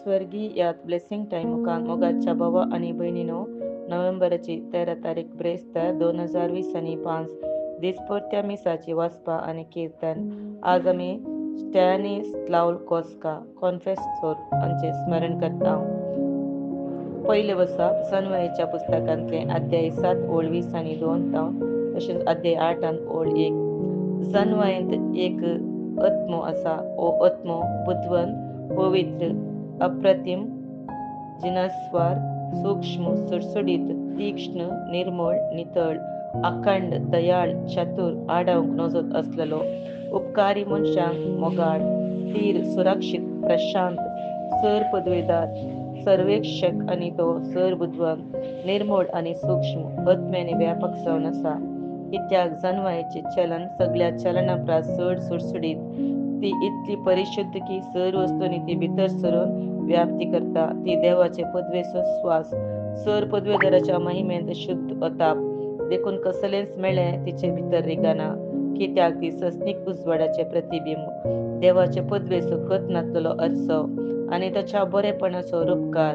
स्वर्गीयात blessing time मुखान मोगाच्या भावा आणि बहिणीनो नोव्हेंबरची 13 तारीख ब्रेस्तर 2020 आणि 5 दिसपोरत्या मिसाची वाचपा आणि कीर्तन. आज आम्ही स्टॅनिस्लाव कोस्का कॉन्फेसोर हांचे स्मरण करता. पहिले वसा सनवयेच्या पुस्तकांतले अध्याय 7 ओळ 20 आणि 2 तावन तसेच अध्याय 8 आणि ओळ 1. सनवयेंत एक आत्मो असा. ओ आत्मो बुद्धवंत, पवित्र, अप्रतिम, जिनस्वार, सूक्ष्म, सुटसुटीत, तीक्ष्ण, निर्मळ, नितळ, अखंड, दयाळ, चतुर, आडावंक नजत असलेलो, उपकारी मनशांक मोगाळ, स्थिर, सुरक्षित, प्रशांत, सर पदवीदार, सर्वेक्षक आणि तो सर बुद्धवंत, निर्मळ आणि सूक्ष्म, आत्म्याने व्यापक जावन आसा. कित्याक जन्मायेचे चलन सगळ्या चलनापरा चड सुटसुटीत, ती इतली परिशुद्ध की सर वस्तूंनी ती भितर सरून व्याप्ती करता. ती देवाचे पदवेचो श्वास, सर पदवेदाराच्या महिमेंत शुद्ध अताप देखून कसलेच मेळे तिचे भितर रिगाना. कित्याक ती सस्निक उजवाडाचे प्रतिबिंब, देवाचे पदवेचो खत नातलो अर्सो आणि त्याच्या बरेपणाचो रूपकार.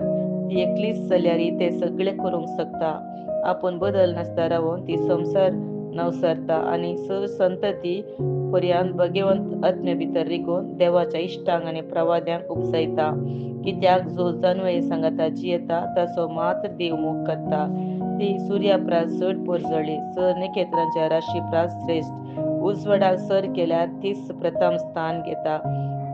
ती एकलीच जाल्यार ते सगळे करूंक शकता. आपण बदल नासता रावून ती संसार नवसरता आणि संतती पर्यंत भगवंत आत्मे भितर रिगून देवाच्या इष्टांक आणि प्रवाद्यांक उपसयता. कित्याक जो जन्मये सांगता जियेता तसो मात्र देव मोग करता. ती सूर्यापरास चड पोरजळी, सर नखेत्रांच्या राशीपरास श्रेष्ठ, उजवाडाक सर केल्यार तीच प्रथम स्थान घेता.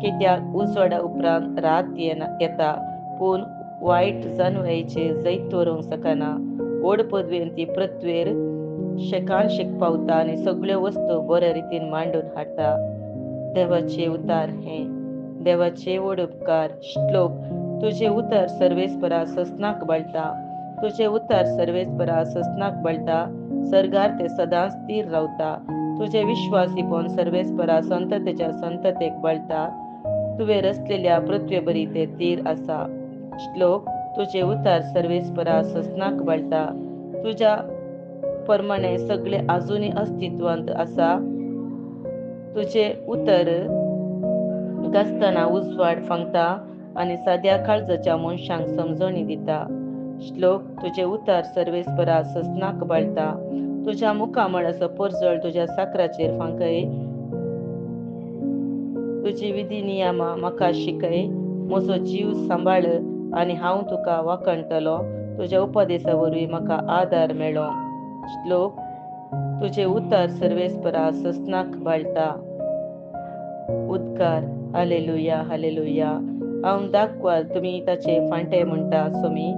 कित्याक उजवाडा उपरांत रात येता, पूण वायट जन्मयेचे जैत व्हरूंक शकना. ओड पदवेन ती पृथ्वीर शेकानशेक पावता आणि सगळ्यो वस्तू बऱ्या रितीन मांडून हाडटा. देवाचे उतार हे देवाचे वड उपकार. श्लोक. तुझे उतार सर्वेस्परा ससनाक बळटा. तुझे उतार सर्वेस्परा ससनाक बळटा. सरगार ते सदांच स्थिर रावता. तुझे विश्वासीपण सर्वेस्परा संततेच्या संततेक बळटा. तुवे रचलेल्या पृथ्वीबरी ते तीर आसा. श्लोक. तुझे उतार सर्वेस्परा ससनाक बळटा. तुझ्या प्रमाणे सगळे अजूनही अस्तित्वांत आसा. तुझे उतर घसताना उजवाड फंगता आणि साध्या काळजाच्या मनशांक समजणी दिता. श्लोक. तुझे उतार सर्वेस्परा ससनाक बळटा. तुझ्या मुखामळ असो पोरजळ तुझ्या साकराचेर फांकय. तुझी विधी नियमा म्हाका शिकय. म्हजो जीव सांबाळ आणि हांव तुका वाखणटलो. तुझ्या उपदेशा वरवीं म्हाका आदार मेळ्ळो. श्लोक. तुझे उतार सर्वेस्परा ससनाक बळटा. उद्गार. Hallelujah hallelujah. हांव दाखवाल तुम्ही ताचे फांटे म्हणटा सोमी.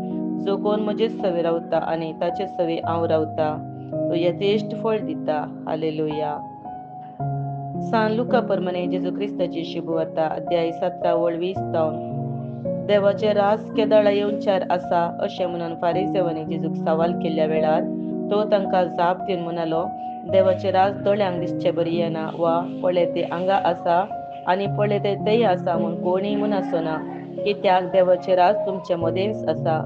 जो कोण म्हजे सवे रावता आणि ताचे सवे हांव रावता तो यथेष्ट फळ दिता. हालेलुया. सान लुका प्रमाणे जेजू ख्रिस्ताची शुभवार्ता अध्याय 17 ओळ 20 तावन. देवाचे राज केदाळा येवचार आसा अशें म्हणून फारिसेवांनी जेजूक सवाल केल्ल्या वेळार तो तांकां जाप दिवन म्हणालो, देवाचे राज दोळ्यांक दिसचे बरी येना, वा पळय ते हांगा आसा आणि पळय ते थंय आसा म्हूण कोणीय म्हणसोना. कित्याक देवाचे राज तुमचे मदेंच आसा.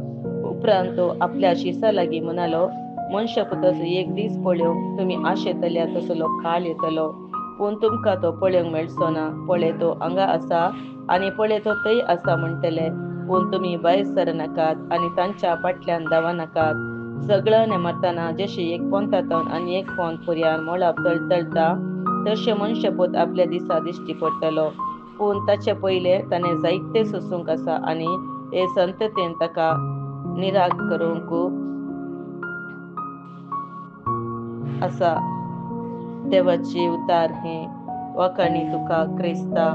उपरांत तो आपल्या शिसा लागीं म्हणालो, मनशापुताचो एक दीस पळोवंक तुमी आशेतल्या तसलो काळ येतलो, पूण तुमकां तो पळोवंक मेळचो. पळय तो हांगा आसा आणि पळय तो थंय आसा म्हणटले, पूण तुमी भायर सरनाकात आणि तांच्या फाटल्यान धांवनाकात. सगळं नेमारतना जशे एक पोंतातावन आणि एक पोंत पर्यान मोळाप तळतळटा तशें मनशापूत आपल्या दिसा दिश्टी पडटलो. पूण ताचे पयले ताणें जायते सोसूंक आसा आणि हे संततेन ताका निराग करूंक आसा. देवाचे उतार हे. वाखाणी तुका क्रिस्ता.